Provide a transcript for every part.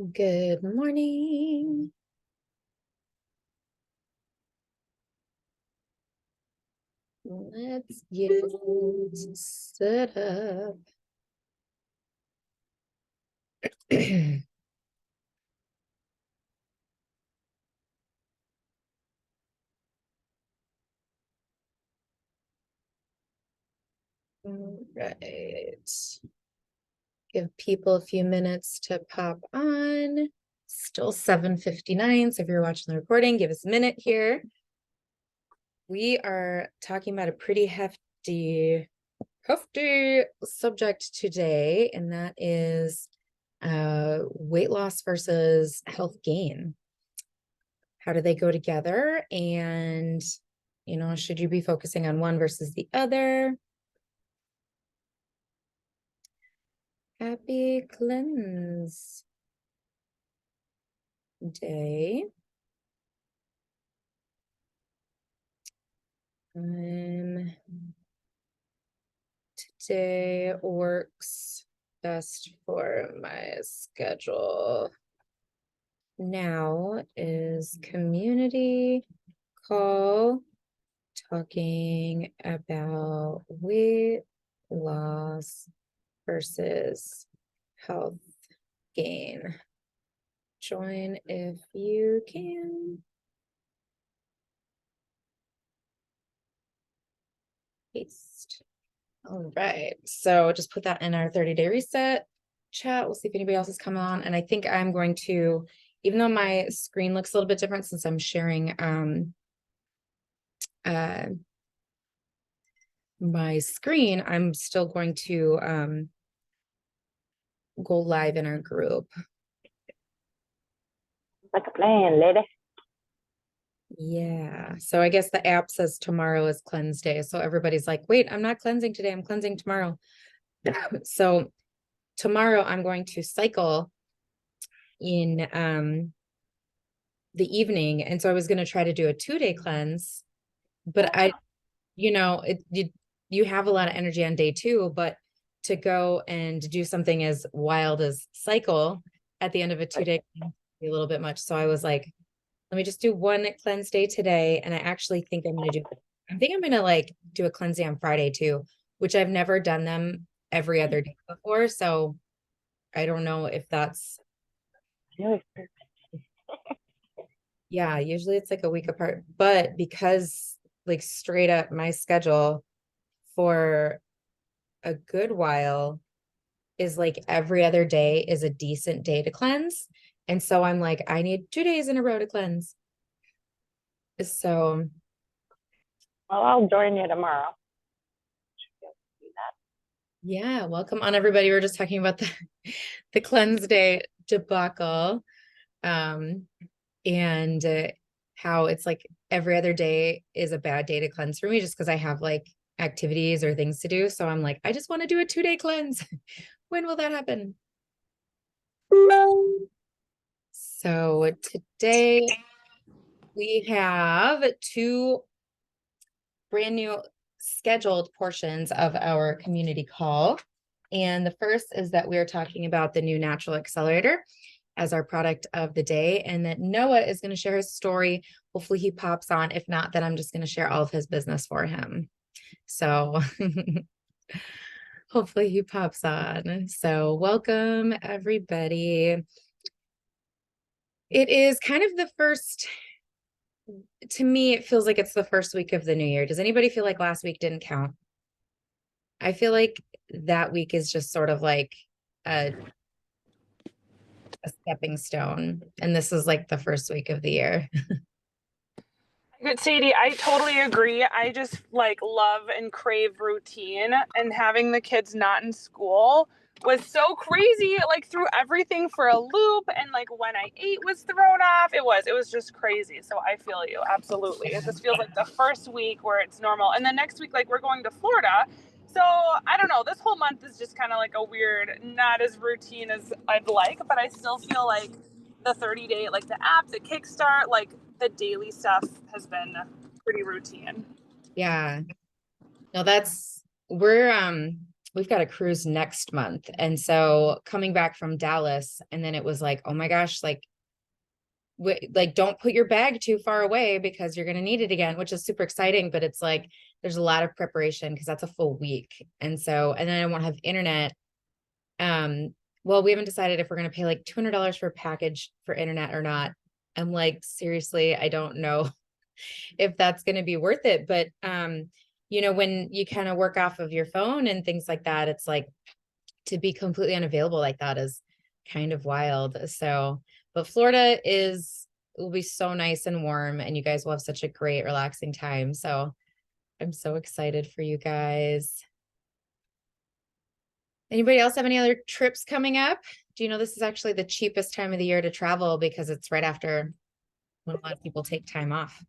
Good morning. Let's get set up. All right. Give people a few minutes to pop on. Still 7:59. So if you're watching the recording, give us a minute here. We are talking about a pretty hefty subject today, and that is weight loss versus health gain. How do they go together? And, should you be focusing on one versus the other? Happy cleanse day. Today works best for my schedule. Now is community call talking about weight loss versus health gain. Join if you can. Paste. All right. So just put that in our 30-day reset chat. We'll see if anybody else is coming on. And I think I'm going to, even though my screen looks a little bit different since I'm sharing my screen, I'm still going to go live in our group. Like a plan, lady. Yeah. So I guess the app says tomorrow is cleanse day. So everybody's like, wait, I'm not cleansing today. I'm cleansing tomorrow. So tomorrow I'm going to cycle in the evening. And so I was going to try to do a 2-day cleanse, but you have a lot of energy on day 2, but to go and do something as wild as cycle at the end of a 2-day cleanse be a little bit much. So I was like, let me just do one cleanse day today. And I actually think I'm going to like do a cleanse day on Friday too, which I've never done them every other day before. So I don't know if that's, yeah, usually it's like a week apart, but because like straight up my schedule for a good while is like every other day is a decent day to cleanse. And so I'm like, I need 2 days in a row to cleanse. So, well, I'll join you tomorrow. yeah, welcome on everybody. We're just talking about the cleanse day debacle. And how it's like every other day is a bad day to cleanse for me just because I have like activities or things to do. So I'm like, I just want to do a 2-day cleanse. When will that happen? So today we have 2 brand new scheduled portions of our community call. And the first is that we're talking about the new Natural Accelerator as our product of the day, and that Noah is going to share his story. Hopefully he pops on. If not, then I'm just going to share all of his business for him. So hopefully he pops on. So welcome everybody. It is kind of the first, to me, it feels like it's the first week of the new year. Does anybody feel like last week didn't count? I feel like that week is just sort of like a stepping stone. And this is like the first week of the year. Good, Sadie, I totally agree. I just like love and crave routine, and having the kids not in school was so crazy. It like threw everything for a loop, and like when I ate was thrown off. It was just crazy. So I feel you. Absolutely. It just feels like the first week where it's normal. And then next week, like we're going to Florida. So I don't know. This whole month is just kind of like a weird, not as routine as I'd like, but I still feel like the 30-day, like the app, the Kickstart, like the daily stuff has been pretty routine. Yeah. No, we've got a cruise next month. And so coming back from Dallas, and then it was like, oh my gosh, like, like don't put your bag too far away because you're going to need it again, which is super exciting. But it's like, there's a lot of preparation because that's a full week. And so, and then I won't have internet. Well, we haven't decided if we're going to pay like $200 for a package for internet or not. I'm like, seriously, I don't know if that's going to be worth it. But, you know, when you kind of work off of your phone and things like that, it's like to be completely unavailable like that is kind of wild. So, but Florida will be so nice and warm, and you guys will have such a great, relaxing time. So I'm so excited for you guys. Anybody else have any other trips coming up? Do you know this is actually the cheapest time of the year to travel because it's right after when a lot of people take time off?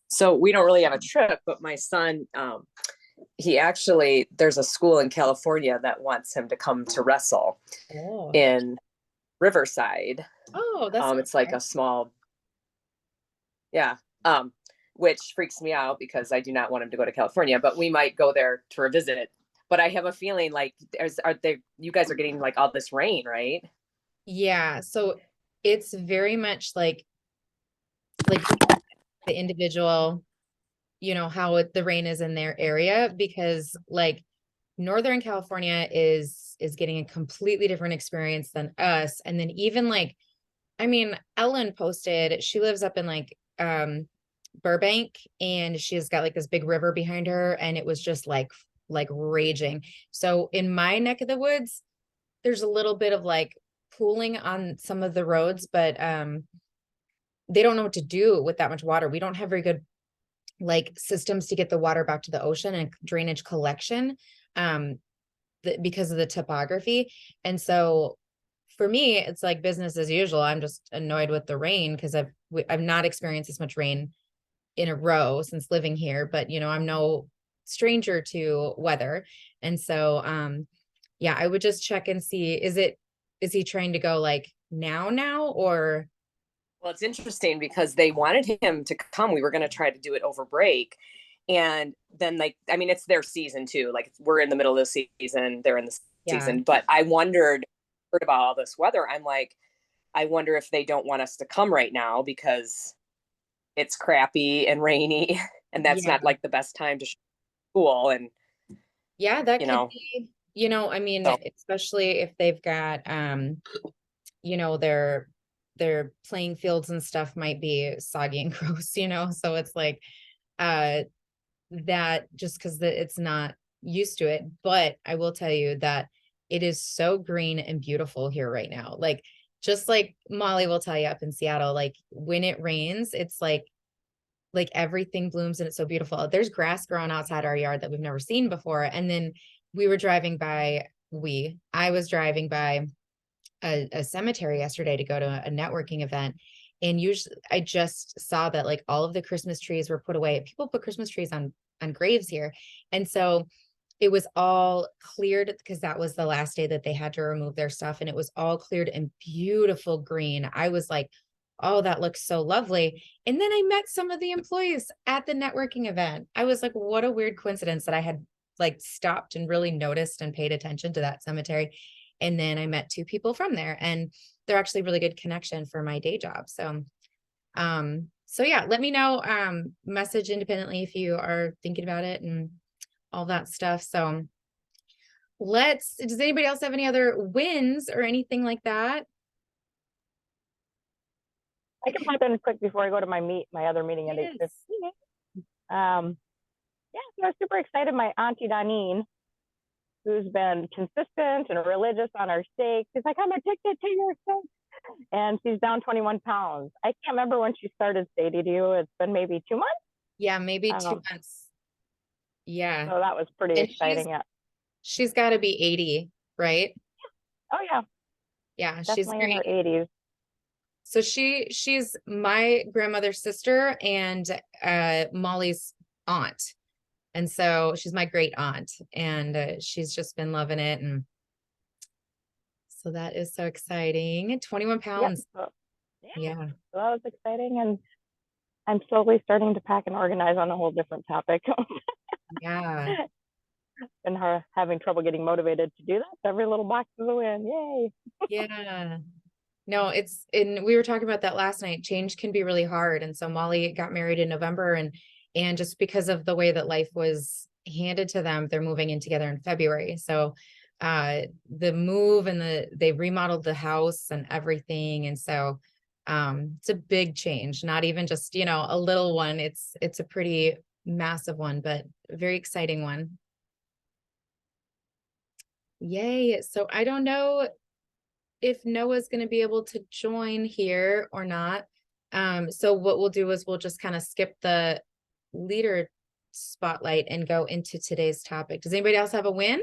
So we don't really have a trip, but my son, there's a school in California that wants him to come to wrestle Oh, in Riverside. oh, that's It's like a small, yeah, which freaks me out because I do not want him to go to California, but we might go there to revisit it. But I have a feeling like you guys are getting like all this rain, right? yeah. So it's very much like the individual, you know, how the rain is in their area, because like Northern California is getting a completely different experience than us. And then even like, I mean, Ellen posted, she lives up in like Burbank, and she's got like this big river behind her, and it was just like raging. So in my neck of the woods, there's a little bit of like pooling on some of the roads, but they don't know what to do with that much water. We don't have very good like systems to get the water back to the ocean and drainage collection, because of the topography. And so for me, it's like business as usual. I'm just annoyed with the rain because I've not experienced this much rain in a row since living here, but you know, I'm no stranger to weather. And so, yeah, I would just check and see, is he trying to go like now, or? Well, it's interesting because they wanted him to come. We were going to try to do it over break. And then I mean, it's their season too. Like we're in the middle of the season, they're in the season. But I heard about all this weather. I'm like, I wonder if they don't want us to come right now because it's crappy and rainy and that's not like the best time to school. And yeah, that could be, you know, I mean, especially if they've got, you know, their playing fields and stuff might be soggy and gross, you know? So it's like, that just because it's not used to it. But I will tell you that it is so green and beautiful here right now. Like, just like Molly will tell you up in Seattle, like when it rains, it's like everything blooms and it's so beautiful. There's grass growing outside our yard that we've never seen before. And then we were driving by, I was driving by a cemetery yesterday to go to a networking event. And usually I just saw that like all of the Christmas trees were put away. People put Christmas trees on graves here. And so it was all cleared because that was the last day that they had to remove their stuff. And it was all cleared and beautiful green. I was like, oh, that looks so lovely. And then I met some of the employees at the networking event. I was like, what a weird coincidence that I had like stopped and really noticed and paid attention to that cemetery. And then I met 2 people from there, and they're actually really good connection for my day job. So, so yeah, let me know, message independently if you are thinking about it and all that stuff. So does anybody else have any other wins or anything like that? I can pop in quick before I go to my other meeting at 8:15. Yeah, so I was super excited. My auntie Donine, who's been consistent and religious on our steak, she's like, I'm addicted to your steak. And she's down 21 pounds. I can't remember when she started, Sadie, to you. It's been maybe 2 months? Yeah, maybe 2 months. Yeah. So that was pretty exciting. She's got to be 80, right? Oh, yeah. Yeah, definitely in her 80s. So she's my grandmother's sister and Molly's aunt. And so she's my great aunt, and she's just been loving it. And so that is so exciting. 21 pounds. Yep. So, Yeah. So that was exciting. And I'm slowly starting to pack and organize on a whole different topic. Yeah. And her having trouble getting motivated to do that. So every little box is a win. Yay. Yeah. No, we were talking about that last night. Change can be really hard. And so Molly got married in November, and just because of the way that life was handed to them, they're moving in together in February. So the move and they remodeled the house and everything. And so it's a big change, not even just, a little one. It's a pretty massive one, but a very exciting one. Yay. So I don't know if Noah's going to be able to join here or not. So what we'll do is we'll just kind of skip the leader spotlight and go into today's topic. Does anybody else have a win?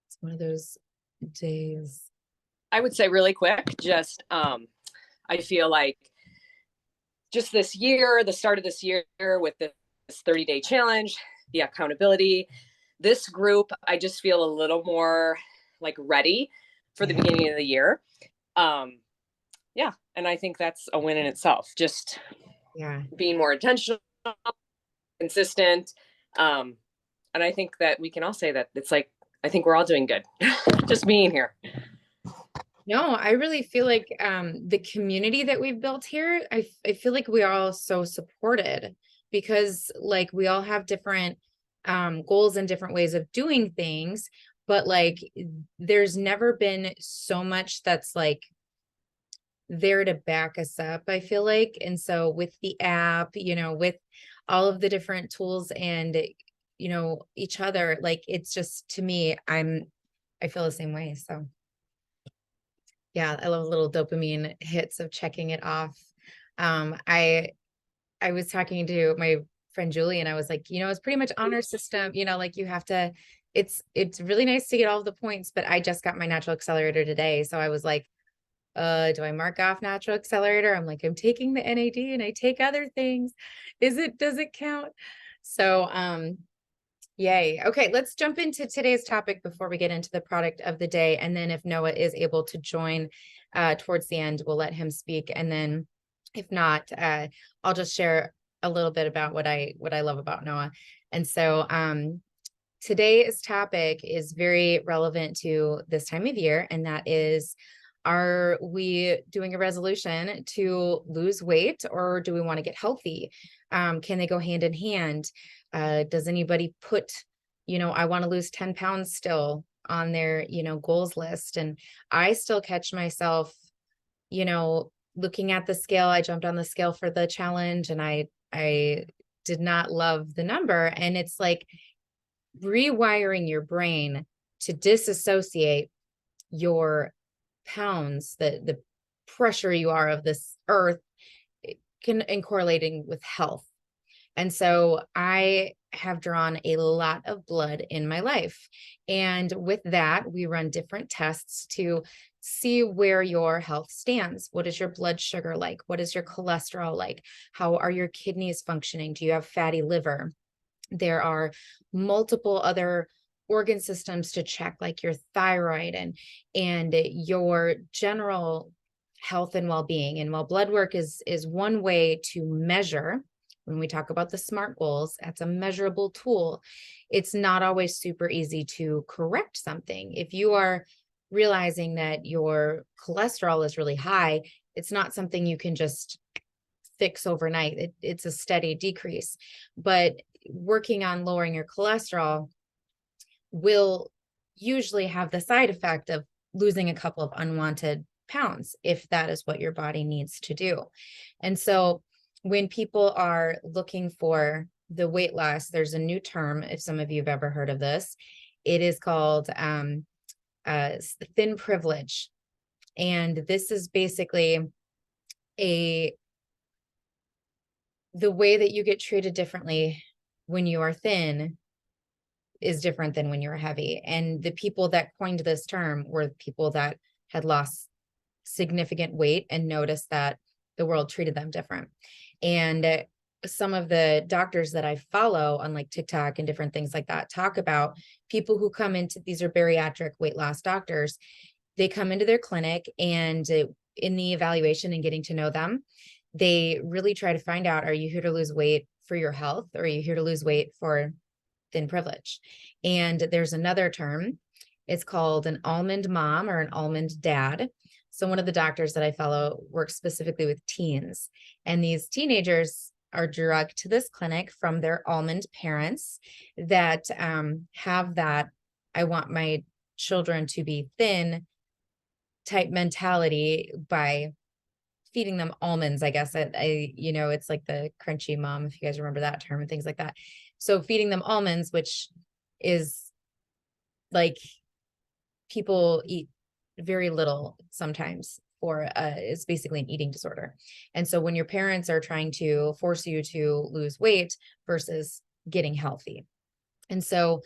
It's one of those days. I would say really quick, just I feel like just this year, the start of this year with this 30-day challenge, the accountability, this group, I just feel a little more like ready for the beginning of the year. Yeah. And I think that's a win in itself. Just being more intentional, consistent. And I think that we can all say that it's like, I think we're all doing good. Just being here. No, I really feel like the community that we've built here, I feel like we are all so supported, because like we all have different goals and different ways of doing things, but like there's never been so much that's like there to back us up, I feel like. And so with the app, with all of the different tools and each other, like it's just, to me, I feel the same way. So yeah, I love little dopamine hits of checking it off. I was talking to my friend Julie, and I was like, it's pretty much honor system, like you have to, it's really nice to get all of the points, but I just got my natural accelerator today. So I was like, do I mark off natural accelerator? I'm like, I'm taking the NAD and I take other things. Does it count? So, yay. Okay, let's jump into today's topic before we get into the product of the day. And then if Noah is able to join towards the end, we'll let him speak. And then if not, I'll just share a little bit about what I love about Noah. And so today's topic is very relevant to this time of year, and that is, are we doing a resolution to lose weight, or do we want to get healthy? Can they go hand in hand? Does anybody put, I want to lose 10 pounds still on their, goals list? And I still catch myself, looking at the scale. I jumped on the scale for the challenge, and I did not love the number. And it's like rewiring your brain to disassociate your pounds, the pressure you are of this earth, and correlating with health. And so I have drawn a lot of blood in my life. And with that, we run different tests to see where your health stands. What is your blood sugar like? What is your cholesterol like? How are your kidneys functioning? Do you have fatty liver? There are multiple other organ systems to check, like your thyroid and your general health and well-being. And while blood work is one way to measure, when we talk about the SMART goals, that's a measurable tool. It's not always super easy to correct something. If you are realizing that your cholesterol is really high, it's not something you can just fix overnight. It's a steady decrease. But working on lowering your cholesterol will usually have the side effect of losing a couple of unwanted pounds, if that is what your body needs to do. And so when people are looking for the weight loss, there's a new term, if some of you have ever heard of this. It is called thin privilege. And this is basically the way that you get treated differently when you are thin is different than when you're heavy. And the people that coined this term were people that had lost significant weight and noticed that the world treated them different. And some of the doctors that I follow on like TikTok and different things like that talk about people who come into, these are bariatric weight loss doctors. They come into their clinic, and in the evaluation and getting to know them, they really try to find out, are you here to lose weight for your health, or are you here to lose weight for thin privilege? And there's another term, it's called an almond mom or an almond dad. So one of the doctors that I follow works specifically with teens, and these teenagers are drugged to this clinic from their almond parents that have that, I want my children to be thin type mentality by feeding them almonds. I guess it's like the crunchy mom, if you guys remember that term, and things like that. So feeding them almonds, which is like, people eat very little sometimes, for it's basically an eating disorder. And so when your parents are trying to force you to lose weight versus getting healthy. And so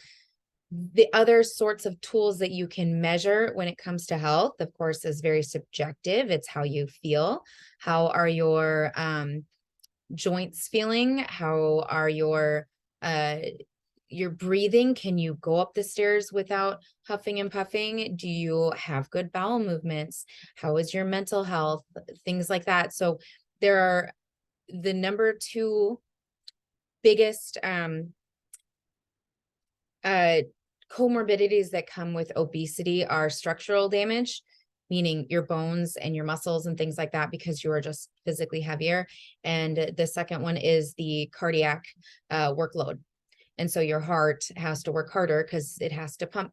the other sorts of tools that you can measure when it comes to health, of course, is very subjective. It's how you feel. How are your joints feeling? How are your breathing? Can you go up the stairs without huffing and puffing? Do you have good bowel movements? How is your mental health? Things like that. So there are the number 2 biggest comorbidities that come with obesity are structural damage, meaning your bones and your muscles and things like that, because you are just physically heavier. And the second one is the cardiac workload. And so your heart has to work harder because it has to pump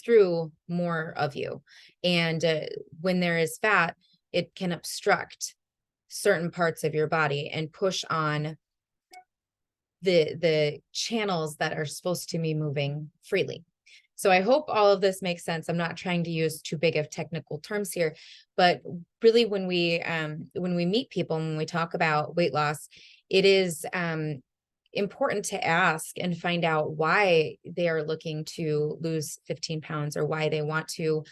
through more of you. And when there is fat, it can obstruct certain parts of your body and push on the channels that are supposed to be moving freely. So I hope all of this makes sense. I'm not trying to use too big of technical terms here, but really when we meet people, when we talk about weight loss, it is important to ask and find out why they are looking to lose 15 pounds or why they want to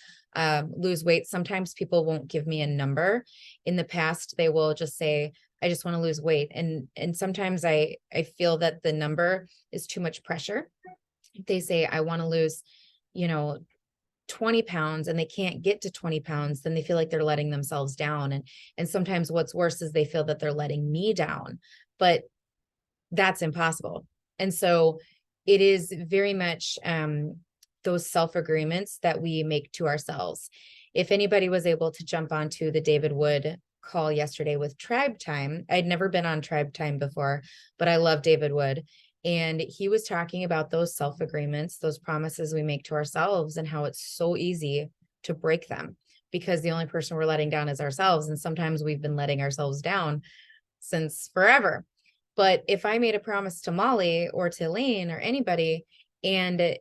lose weight. Sometimes people won't give me a number. In the past, they will just say, I just want to lose weight. And sometimes I feel that the number is too much pressure. If they say, I want to lose, 20 pounds and they can't get to 20 pounds, then they feel like they're letting themselves down. And sometimes what's worse is they feel that they're letting me down, but that's impossible. And so it is very much those self-agreements that we make to ourselves. If anybody was able to jump onto the David Wood call yesterday with Tribe Time, I'd never been on Tribe Time before, but I love David Wood. And he was talking about those self-agreements, those promises we make to ourselves, and how it's so easy to break them because the only person we're letting down is ourselves. And sometimes we've been letting ourselves down since forever. But if I made a promise to Molly or to Elaine or anybody, and,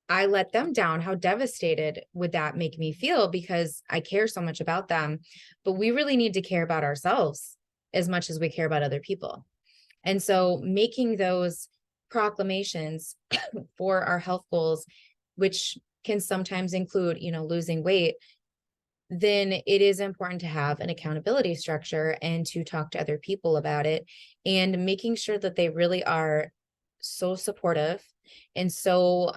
I let them down, how devastated would that make me feel? Because I care so much about them. But we really need to care about ourselves as much as we care about other people. And so making those proclamations for our health goals, which can sometimes include, losing weight, then it is important to have an accountability structure and to talk to other people about it, and making sure that they really are so supportive and so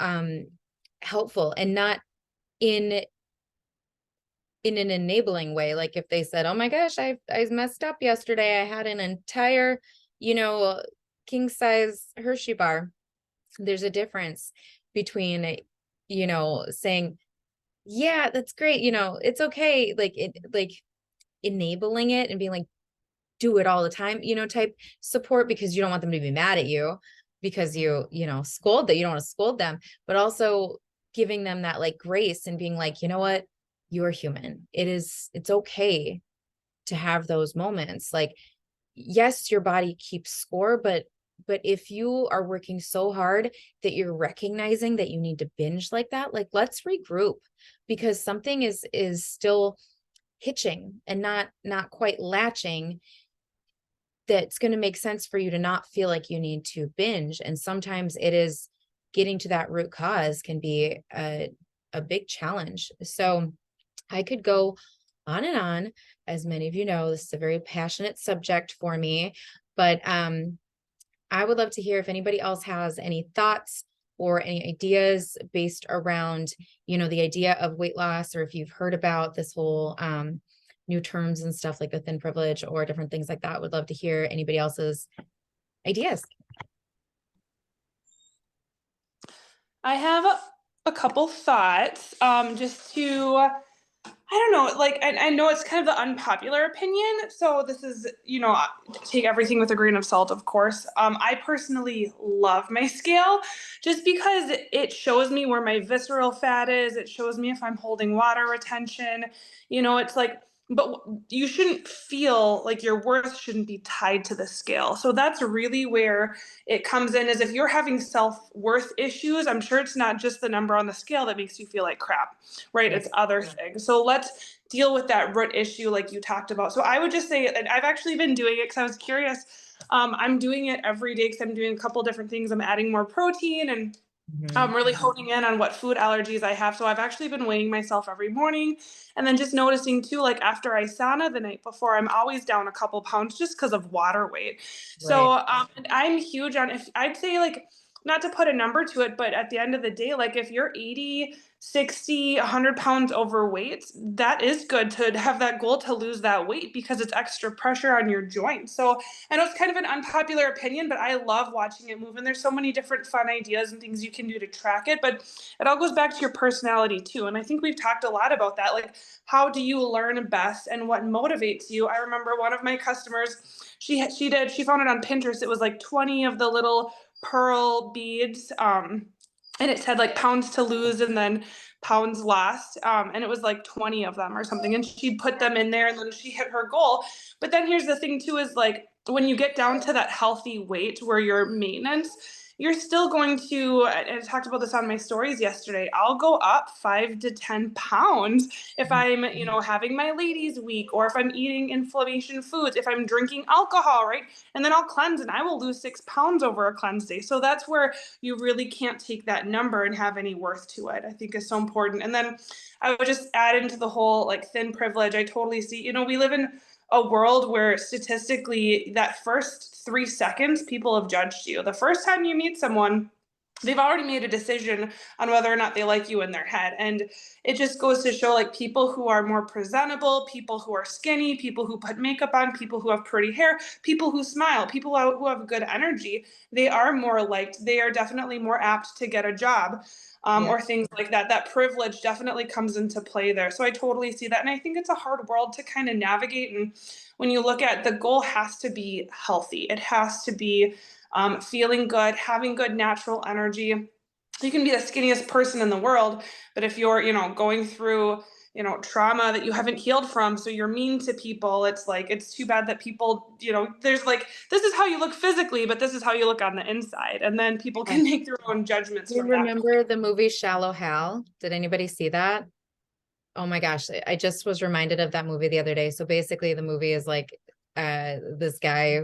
helpful, and not in an enabling way. Like if they said, oh my gosh, I messed up yesterday, I had an entire king size Hershey bar. There's a difference between saying, yeah, that's great, it's okay, like enabling it and being like, do it all the time, type support, because you don't want them to be mad at you because scold that you don't want to scold them, but also giving them that like grace and being like, you know what, you're human. It's okay to have those moments. Like, yes, your body keeps score, but if you are working so hard that you're recognizing that you need to binge like that, like, let's regroup, because something is still hitching and not quite latching. That's going to make sense for you to not feel like you need to binge. And sometimes it is getting to that root cause can be a big challenge. So I could go on and on. As many of you know, this is a very passionate subject for me, but I would love to hear if anybody else has any thoughts or any ideas based around, you know, the idea of weight loss, or if you've heard about this whole new terms and stuff like the thin privilege or different things like that. Would love to hear anybody else's ideas. I have a couple thoughts, just to, I don't know, like, I know it's kind of the unpopular opinion, so this is, you know, take everything with a grain of salt, of course. I personally love my scale just because it shows me where my visceral fat is. It shows me if I'm holding water retention. You know, it's like, but you shouldn't feel like your worth shouldn't be tied to the scale. So that's really where it comes in, is if you're having self-worth issues, I'm sure it's not just the number on the scale that makes you feel like crap, right? It's other things. So let's deal with that root issue like you talked about. So I would just say, and I've actually been doing it because I was curious. I'm doing it every day because I'm doing a couple different things. I'm adding more protein and I'm really honing in on what food allergies I have. So I've actually been weighing myself every morning, and then just noticing too, like after I sauna the night before, I'm always down a couple pounds just because of water weight. So and I'm huge on, if I'd say, like, not to put a number to it, but at the end of the day, like if you're 80, 60, 100 pounds overweight, that is good to have that goal to lose that weight because it's extra pressure on your joints. So I know it's kind of an unpopular opinion, but I love watching it move. And there's so many different fun ideas and things you can do to track it. But it all goes back to your personality too. And I think we've talked a lot about that. Like, how do you learn best and what motivates you? I remember one of my customers, she found it on Pinterest. It was like 20 of the little pearl beads. And it said like pounds to lose and then pounds lost. And it was like 20 of them or something. And she'd put them in there and then she hit her goal. But then here's the thing too, is like when you get down to that healthy weight where your maintenance, you're still going to, and I talked about this on my stories yesterday, I'll go up 5 to 10 pounds if I'm, you know, having my ladies week, or if I'm eating inflammation foods, if I'm drinking alcohol, right? And then I'll cleanse and I will lose 6 pounds over a cleanse day. So that's where you really can't take that number and have any worth to it, I think is so important. And then I would just add into the whole like thin privilege. I totally see, you know, we live in a world where statistically that first 3 seconds people have judged you. The first time you meet someone, they've already made a decision on whether or not they like you in their head. And it just goes to show, like, people who are more presentable, people who are skinny, people who put makeup on, people who have pretty hair, people who smile, people who have good energy, they are more liked. They are definitely more apt to get a job. Or things like that. That privilege definitely comes into play there. So I totally see that. And I think it's a hard world to kind of navigate. And when you look at, the goal has to be healthy. It has to be feeling good, having good natural energy. You can be the skinniest person in the world, but if you're, you know, going through, you know, trauma that you haven't healed from, so you're mean to people, it's like, it's too bad that people, you know, there's like, this is how you look physically, but this is how you look on the inside. And then people can make their own judgments. You remember the movie Shallow Hal? Did anybody see that? Oh my gosh, I just was reminded of that movie the other day. So basically the movie is like this guy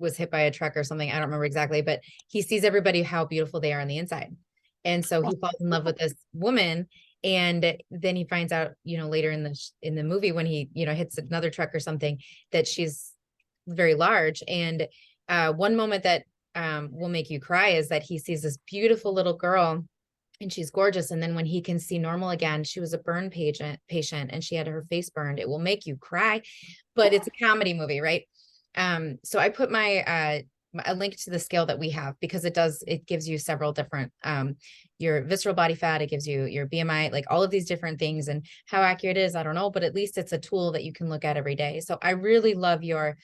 was hit by a truck or something. I don't remember exactly, but he sees everybody how beautiful they are on the inside. And so he falls in love with this woman. And then he finds out, you know, later in the movie, when he, you know, hits another truck or something, that she's very large. And one moment that will make you cry is that he sees this beautiful little girl and she's gorgeous. And then when he can see normal again, she was a burn patient and she had her face burned. It will make you cry, but it's a comedy movie, right? So I put my a link to the scale that we have, because it gives you several different your visceral body fat, it gives you your BMI, like all of these different things. And how accurate it is, I don't know, but at least it's a tool that you can look at every day. So I really love your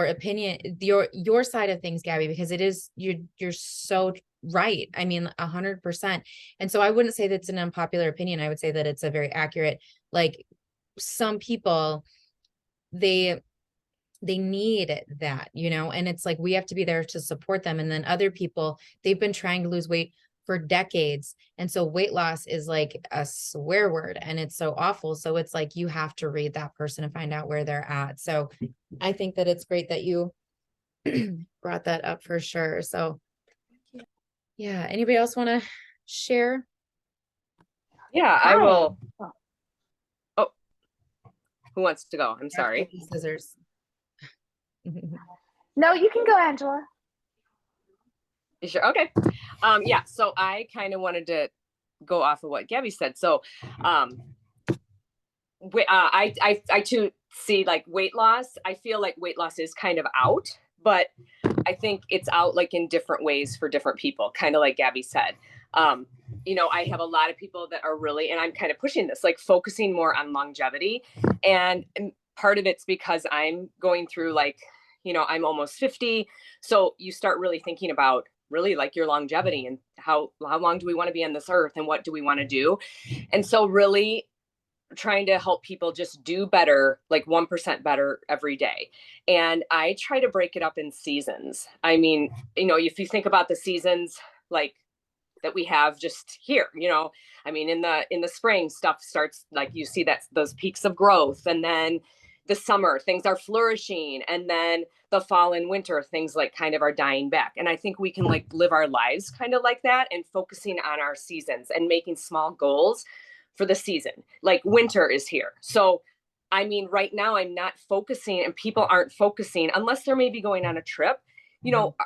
opinion, your side of things, Gabby, because it is, you're so right. I mean, 100%. And so I wouldn't say that's an unpopular opinion. I would say that it's a very accurate, like, some people, they need that, you know, and it's like, we have to be there to support them. And then other people, they've been trying to lose weight for decades. And so weight loss is like a swear word and it's so awful. So it's like, you have to read that person and find out where they're at. So I think that it's great that you brought that up for sure. So yeah. Anybody else want to share? Yeah, I will. Oh, who wants to go? I'm sorry. Scissors. No, you can go, Angela. You sure? Okay. Yeah, so I kind of wanted to go off of what Gabby said. So, I too see like weight loss. I feel like weight loss is kind of out, but I think it's out like in different ways for different people, kind of like Gabby said. I have a lot of people that are really, and I'm kind of pushing this, like focusing more on longevity. And part of it's because I'm going through like, I'm almost 50. So you start really thinking about really like your longevity and how long do we want to be on this earth and what do we want to do? And so really trying to help people just do better, like 1% better every day. And I try to break it up in seasons. I mean, if you think about the seasons, like that we have just here, I mean, in the spring stuff starts, like you see that those peaks of growth, and then the summer things are flourishing, and then the fall and winter things like kind of are dying back. And I think we can like live our lives kind of like that, and focusing on our seasons and making small goals for the season. Like winter is here. So I mean, right now I'm not focusing, and people aren't focusing unless they're maybe going on a trip.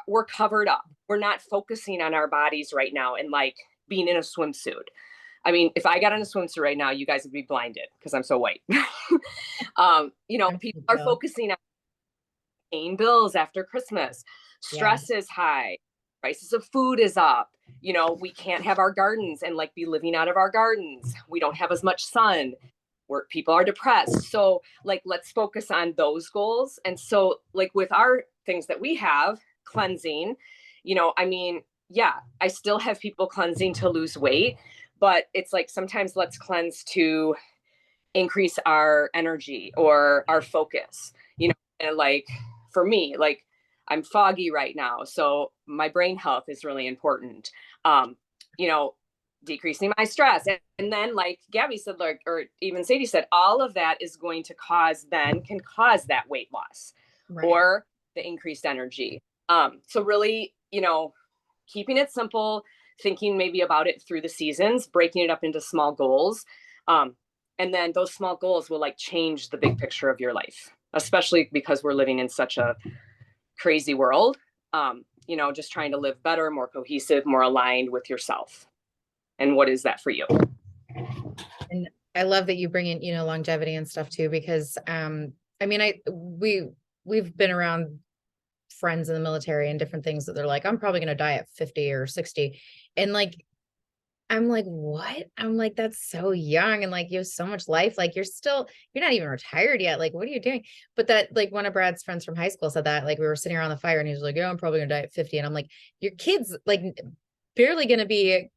We're covered up. We're not focusing on our bodies right now and like being in a swimsuit. I mean, if I got in a swimsuit right now, you guys would be blinded because I'm so white. People are focusing on paying bills after Christmas. Stress is high. Prices of food is up. We can't have our gardens and like be living out of our gardens. We don't have as much sun. Where people are depressed. So like, let's focus on those goals. And so like with our things that we have, cleansing, I mean, yeah, I still have people cleansing to lose weight, but it's like, sometimes let's cleanse to increase our energy or our focus, and like, for me, like I'm foggy right now. So my brain health is really important. Decreasing my stress. And then like Gabby said, like, or even Sadie said, all of that is going to can cause that weight loss, right, or the increased energy. So really, keeping it simple, thinking maybe about it through the seasons, breaking it up into small goals. And then those small goals will like change the big picture of your life, especially because we're living in such a crazy world. Just trying to live better, more cohesive, more aligned with yourself. And what is that for you? And I love that you bring in, longevity and stuff too, because, I mean, we've been around friends in the military and different things that they're like, I'm probably going to die at 50 or 60. And like, I'm like, what? I'm like, that's so young. And like, you have so much life. Like you're not even retired yet. Like, what are you doing? But that, like one of Brad's friends from high school said that, like we were sitting around the fire and he was like, yeah, I'm probably going to die at 50. And I'm like, your kid's like barely going to be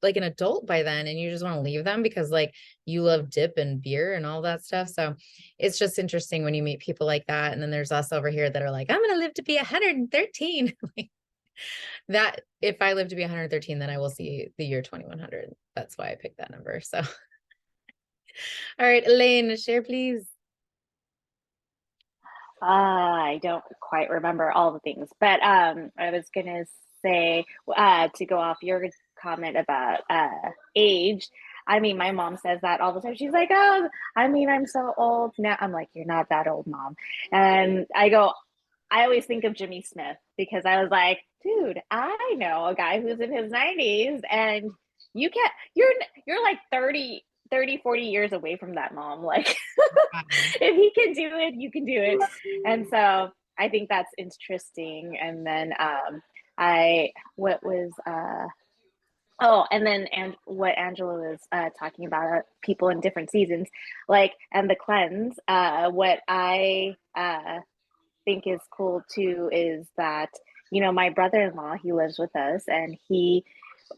like an adult by then, and you just want to leave them because like you love dip and beer and all that stuff. So it's just interesting when you meet people like that. And then there's us over here that are like, I'm gonna live to be 113. Like, that if I live to be 113, then I will see the year 2100. That's why I picked that number. So all right, Elaine, share please. I don't quite remember all the things, but I was gonna say to go off your comment about age. I mean, my mom says that all the time. She's like, oh, I mean, I'm so old now. I'm like, you're not that old, Mom. And I always think of Jimmy Smith because I was like, dude, I know a guy who's in his 90s and you're like 30, 40 years away from that, Mom. Like if he can do it, you can do it. And so I think that's interesting. And then and what Angela was talking about, people in different seasons, like, and the cleanse. What I think is cool too is that, my brother-in-law, he lives with us, and he,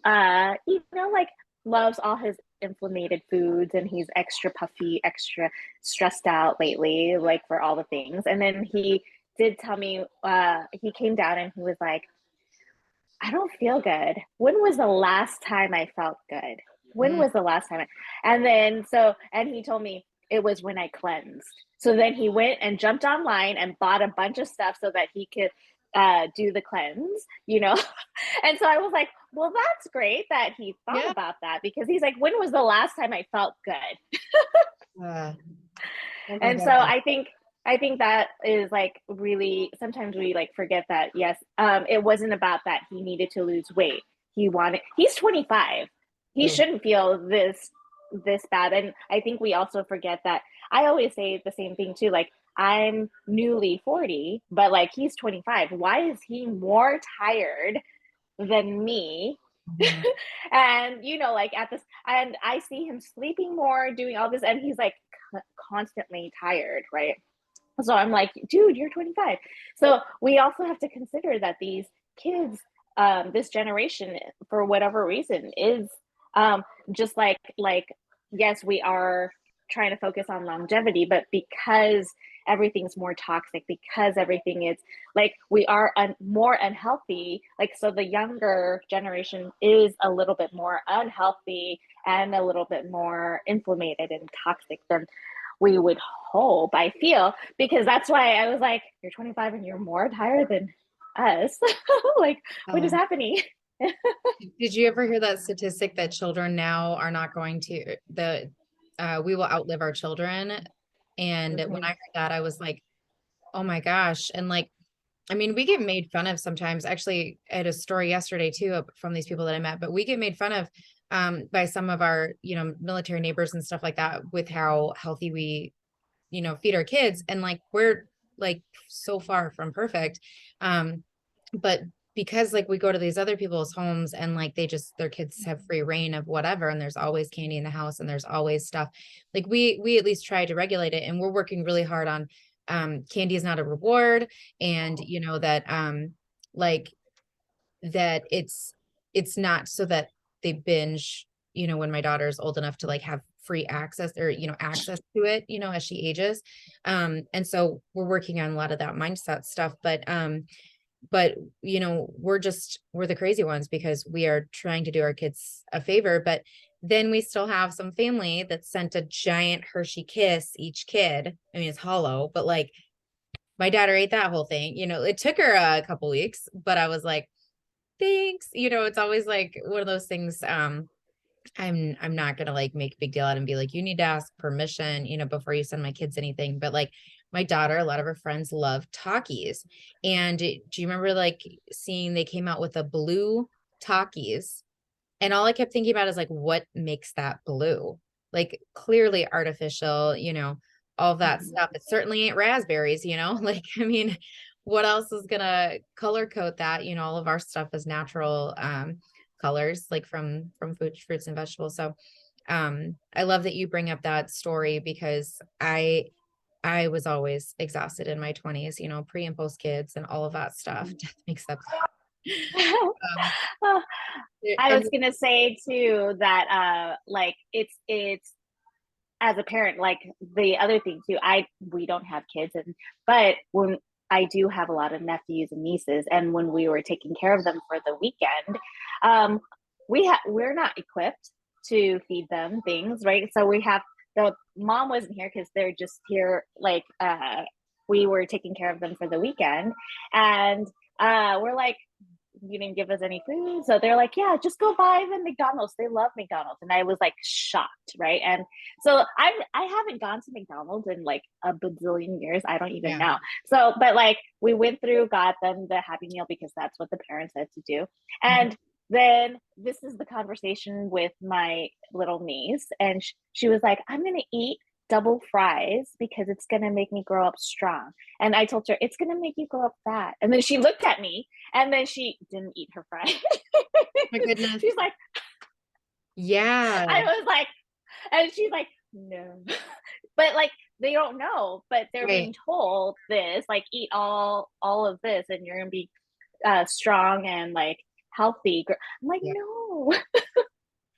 like loves all his inflamed foods, and he's extra puffy, extra stressed out lately, like for all the things. And then he did tell me, he came down and he was like, I don't feel good. When was the last time I felt good? When was the last time? And he told me it was when I cleansed. So then he went and jumped online and bought a bunch of stuff so that he could do the cleanse, And so I was like, well, that's great that he thought about that, because he's like, when was the last time I felt good? And so I think that is like really, sometimes we like forget that, yes, it wasn't about that he needed to lose weight. he's 25. He Yeah. shouldn't feel this bad. And I think we also forget that. I always say the same thing too. Like, I'm newly 40, but like, he's 25. Why is he more tired than me? Mhm. And like at this, and I see him sleeping more, doing all this, and he's like constantly tired, right? So I'm like, dude, you're 25. So we also have to consider that these kids, this generation, for whatever reason, is just like yes, we are trying to focus on longevity, but because everything's more toxic, because everything is like, we are more unhealthy. Like, so the younger generation is a little bit more unhealthy and a little bit more inflamed and toxic than we would hope, I feel, because that's why I was like, you're 25 and you're more tired than us. Like, what is Oh. happening? Did you ever hear that statistic that children now are not going to we will outlive our children? And when I heard that, I was like, oh my gosh. And like, I mean, we get made fun of sometimes. Actually, I had a story yesterday too from these people that I met, but we get made fun of by some of our, military neighbors and stuff like that with how healthy we, feed our kids. And like, we're like so far from perfect. But because like we go to these other people's homes and like their kids have free reign of whatever, and there's always candy in the house and there's always stuff, like we at least try to regulate it, and we're working really hard on candy is not a reward, and that like that it's not so that they binge, when my daughter's old enough to like have free access or access to it, as she ages. And so we're working on a lot of that mindset stuff, but we're the crazy ones because we are trying to do our kids a favor. But then we still have some family that sent a giant Hershey Kiss each kid. I mean, it's hollow, but like my daughter ate that whole thing. It took her a couple weeks, but I was like, thanks. It's always like one of those things. I'm not gonna like make a big deal out and be like, you need to ask permission, before you send my kids anything. But like my daughter, a lot of her friends love Takis. And do you remember like seeing they came out with a blue Takis? And all I kept thinking about is like, what makes that blue? Like clearly artificial, all that stuff. It certainly ain't raspberries, like, I mean, what else is gonna color coat that? All of our stuff is natural colors, like from food, fruits and vegetables. So I love that you bring up that story because I was always exhausted in my 20s, pre and post kids and all of that stuff. Death makes up. I And was gonna say too that like it's as a parent, like the other thing too, we don't have kids, but when I do have a lot of nephews and nieces, and when we were taking care of them for the weekend, we're not equipped to feed them things, right? So the mom wasn't here because they're just here, like we were taking care of them for the weekend, and we're like, you didn't give us any food. So they're like, yeah, just go buy them McDonald's. They love McDonald's. And I was like shocked, right? And so I haven't gone to McDonald's in like a bazillion years. I don't even know. So, but like we went through, got them the Happy Meal because that's what the parents said to do. And then this is the conversation with my little niece. And she was like, I'm going to eat double fries because it's going to make me grow up strong. And I told her, it's going to make you grow up fat. And then she looked at me and then she didn't eat her fries. my goodness. She's like, yeah. I was like, and she's like, no. But like, they don't know, but they're being told this, like, eat all of this and you're going to be strong and like healthy. I'm like, no.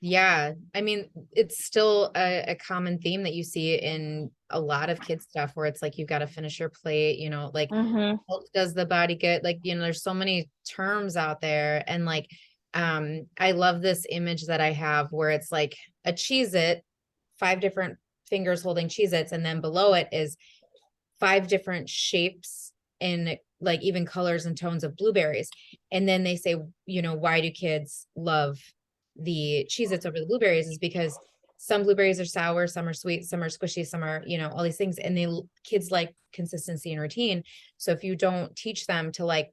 Yeah. I mean, it's still a common theme that you see in a lot of kids stuff where it's like, you've got to finish your plate, like health does the body good. Like, there's so many terms out there. And like, I love this image that I have where it's like a Cheez-It, 5 different fingers holding Cheez-Its. And then below it is 5 different shapes and like even colors and tones of blueberries. And then they say, why do kids love the Cheez-Its over the blueberries? Is because some blueberries are sour, some are sweet, some are squishy, some are, all these things. And kids like consistency and routine. So if you don't teach them to like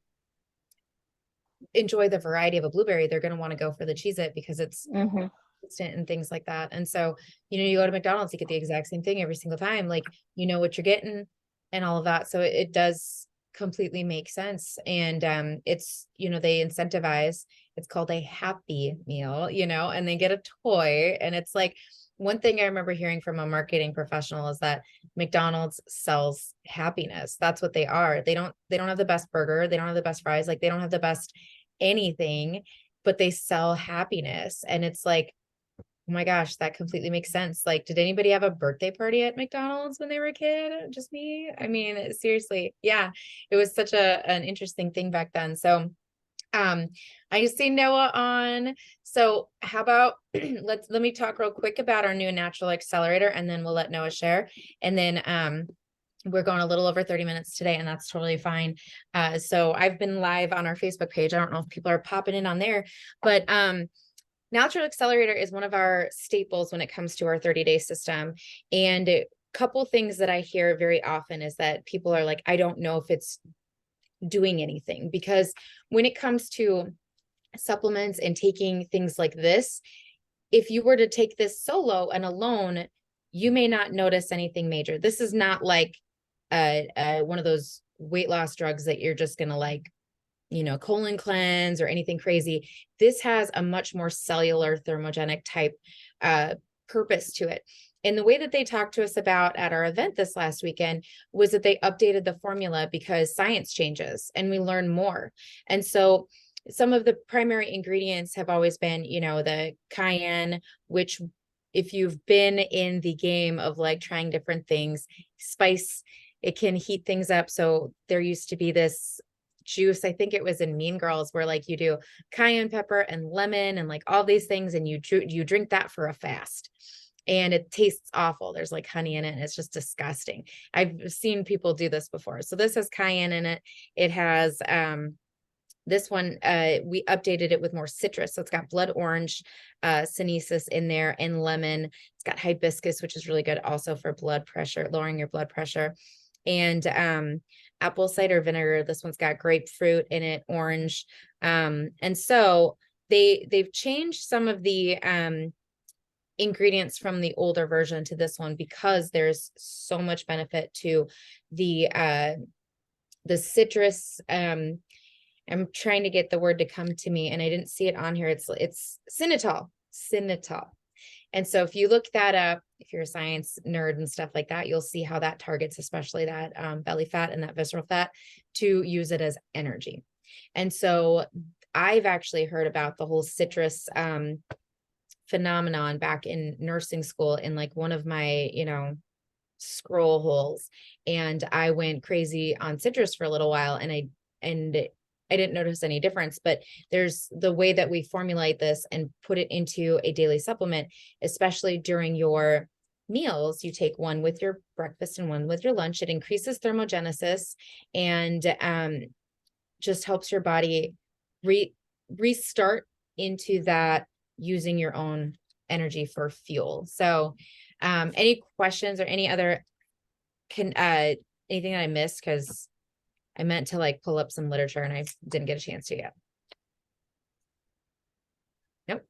enjoy the variety of a blueberry, they're going to want to go for the Cheez-It because it's Mm-hmm. instant and things like that. And so, you go to McDonald's, you get the exact same thing every single time. Like, you know what you're getting and all of that. So it does completely make sense. And it's, they incentivize, it's called a Happy Meal, and they get a toy. And it's like, one thing I remember hearing from a marketing professional is that McDonald's sells happiness. That's what they are. They don't have the best burger. They don't have the best fries. Like, they don't have the best anything, but they sell happiness. And it's like, oh my gosh, that completely makes sense. Like, did anybody have a birthday party at McDonald's when they were a kid? Just me? I mean, seriously. Yeah. It was such an interesting thing back then. So I just see Noah on. So how about let me talk real quick about our new natural accelerator, and then we'll let Noah share. And then we're going a little over 30 minutes today, and that's totally fine. So I've been live on our Facebook page. I don't know if people are popping in on there, but Natural Accelerator is one of our staples when it comes to our 30-day system. And a couple things that I hear very often is that people are like, I don't know if it's doing anything, because when it comes to supplements and taking things like this, if you were to take this solo and alone, you may not notice anything major. This is not like one of those weight loss drugs that you're just gonna like, colon cleanse or anything crazy. This has a much more cellular thermogenic type purpose to it. And the way that they talked to us about at our event this last weekend was that they updated the formula because science changes and we learn more. And so some of the primary ingredients have always been, the cayenne, which if you've been in the game of like trying different things, spice, it can heat things up. So there used to be this juice, I think it was in Mean Girls, where like you do cayenne pepper and lemon and like all these things, and you drink that for a fast. And it tastes awful. There's like honey in it, and it's just disgusting. I've seen people do this before. So this has cayenne in it. It has this one, we updated it with more citrus. So it's got blood orange, sinensis in there, and lemon. It's got hibiscus, which is really good also for blood pressure, lowering your blood pressure. And apple cider vinegar. This one's got grapefruit in it, orange. And so they've changed some of the ingredients from the older version to this one because there's so much benefit to the citrus. I'm trying to get the word to come to me, and I didn't see it on here. It's xylitol. And so if you look that up, if you're a science nerd and stuff like that, you'll see how that targets, especially that belly fat and that visceral fat, to use it as energy. And so I've actually heard about the whole citrus phenomenon back in nursing school in like one of my, scroll holes. And I went crazy on citrus for a little while, and I didn't notice any difference, but there's the way that we formulate this and put it into a daily supplement, especially during your meals. You take one with your breakfast and one with your lunch. It increases thermogenesis and just helps your body restart into that using your own energy for fuel. So any questions or any other anything that I missed? Because I meant to like pull up some literature and I didn't get a chance to yet. Nope.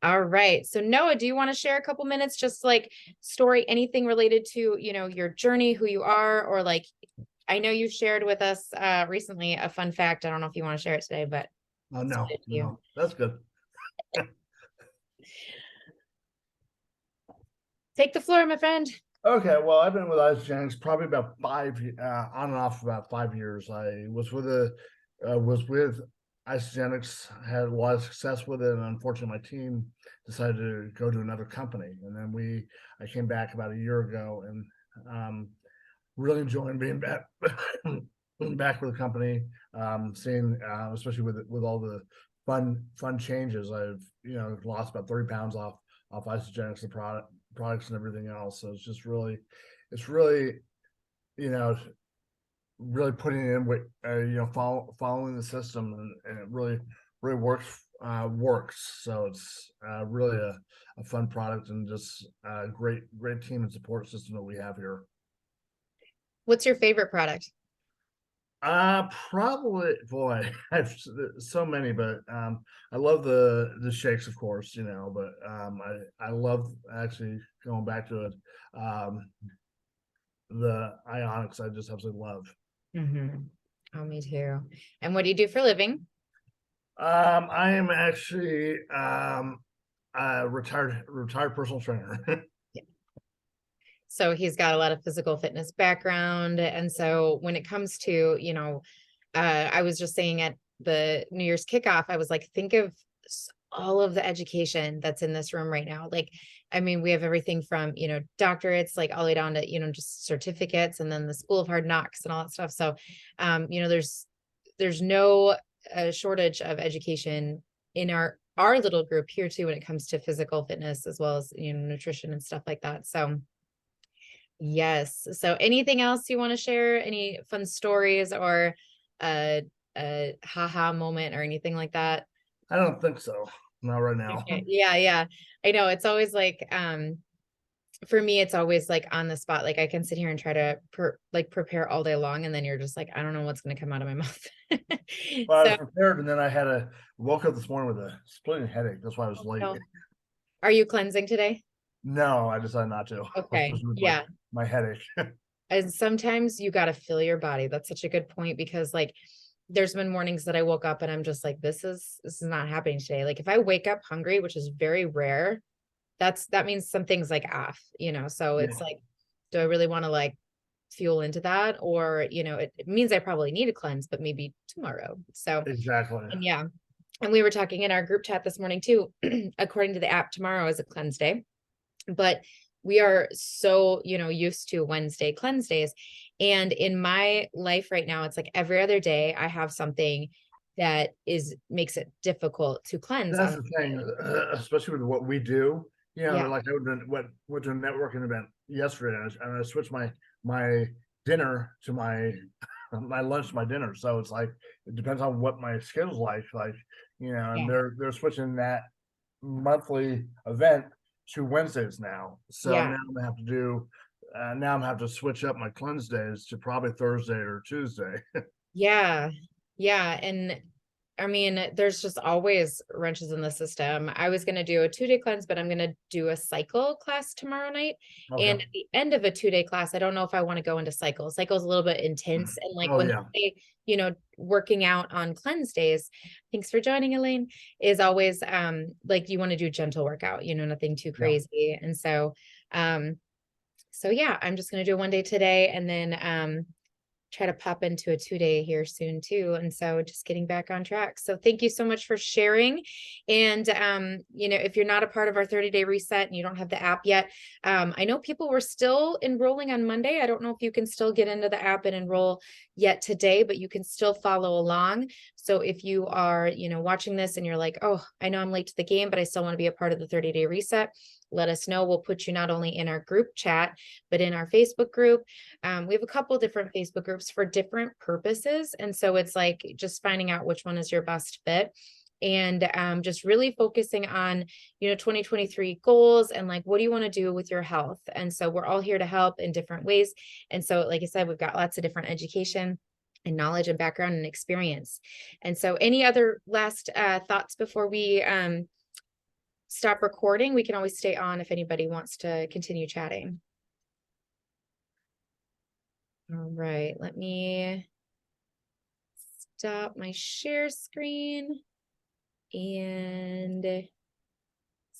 All right. So Noah, do you want to share a couple minutes, just like story, anything related to, your journey, who you are, or like, I know you shared with us recently a fun fact. I don't know if you want to share it today, but. No, that's good. Take the floor, my friend. Okay, well, I've been with Isagenix probably about on and off about 5 years. I was with Isagenix, had a lot of success with it, and unfortunately, my team decided to go to another company. And then I came back about a year ago, and really enjoying being back back with the company. Seeing, especially with all the fun changes, I've lost about 30 pounds off Isagenix, the products and everything else. So it's really really putting in with following the system, and it really works. So it's really a fun product, and just a great team and support system that we have here. What's your favorite product? Probably, boy, so many, but I love the shakes, of course, but I love actually going back to it. The ionics, I just absolutely love. Oh, me too. And what do you do for a living? I am actually a retired personal trainer. So he's got a lot of physical fitness background. And so when it comes to, I was just saying at the New Year's kickoff, I was like, think of all of the education that's in this room right now. Like, I mean, we have everything from, doctorates, like all the way down to, just certificates, and then the School of Hard Knocks and all that stuff. So, there's no shortage of education in our little group here too, when it comes to physical fitness, as well as, nutrition and stuff like that. So yes. So anything else you want to share? Any fun stories or a haha moment or anything like that? I don't think so. Not right now. Okay. Yeah, yeah. I know it's always like for me it's always like on the spot. Like I can sit here and try to prepare all day long, and then you're just like, I don't know what's going to come out of my mouth. Well, I was So, prepared, and then I woke up this morning with a splitting headache. That's why I was late. no. Are you cleansing today? No, I decided not to. Okay. Especially with Yeah. my headache. And sometimes you got to feel your body. That's such a good point, because like there's been mornings that I woke up and I'm just like, this is not happening today. Like if I wake up hungry, which is very rare, that means something's like off, so it's Yeah. like, do I really want to like fuel into that? Or, it means I probably need a cleanse, but maybe tomorrow. So, Exactly. and yeah. And we were talking in our group chat this morning too, according to the app, tomorrow is a cleanse day, but we are so, used to Wednesday cleanse days. And in my life right now, it's like every other day I have something that makes it difficult to cleanse. That's the thing, especially with what we do. Yeah. Like I went to a networking event yesterday, and I switched my dinner to my lunch to my dinner. So it's like it depends on what my schedule's like. And they're switching that monthly event to Wednesdays now. So Yeah. now I'm gonna have to do. Now I'm gonna have to switch up my cleanse days to probably Thursday or Tuesday. Yeah. Yeah. And I mean, there's just always wrenches in the system. I was going to do a 2-day cleanse, but I'm going to do a cycle class tomorrow night. Okay. And at the end of a 2-day class, I don't know if I want to go into cycle. Cycle is a little bit intense. And like Oh, when yeah. they, working out on cleanse days, thanks for joining, Elaine, is always like you want to do gentle workout, nothing too crazy. And so, yeah, I'm just going to do 1 day today, and then, try to pop into a 2-day here soon too. And so just getting back on track. So thank you so much for sharing. And, if you're not a part of our 30-day reset and you don't have the app yet, I know people were still enrolling on Monday. I don't know if you can still get into the app and enroll yet today, but you can still follow along. So if you are, watching this and you're like, oh, I know I'm late to the game, but I still want to be a part of the 30-day reset, let us know. We'll put you not only in our group chat, but in our Facebook group. We have a couple different Facebook groups for different purposes. And so it's like just finding out which one is your best fit, and just really focusing on, 2023 goals and like, what do you want to do with your health? And so we're all here to help in different ways. And so, like I said, we've got lots of different education and knowledge and background and experience. And so any other last thoughts before we stop recording? We can always stay on if anybody wants to continue chatting. All right, let me stop my share screen, and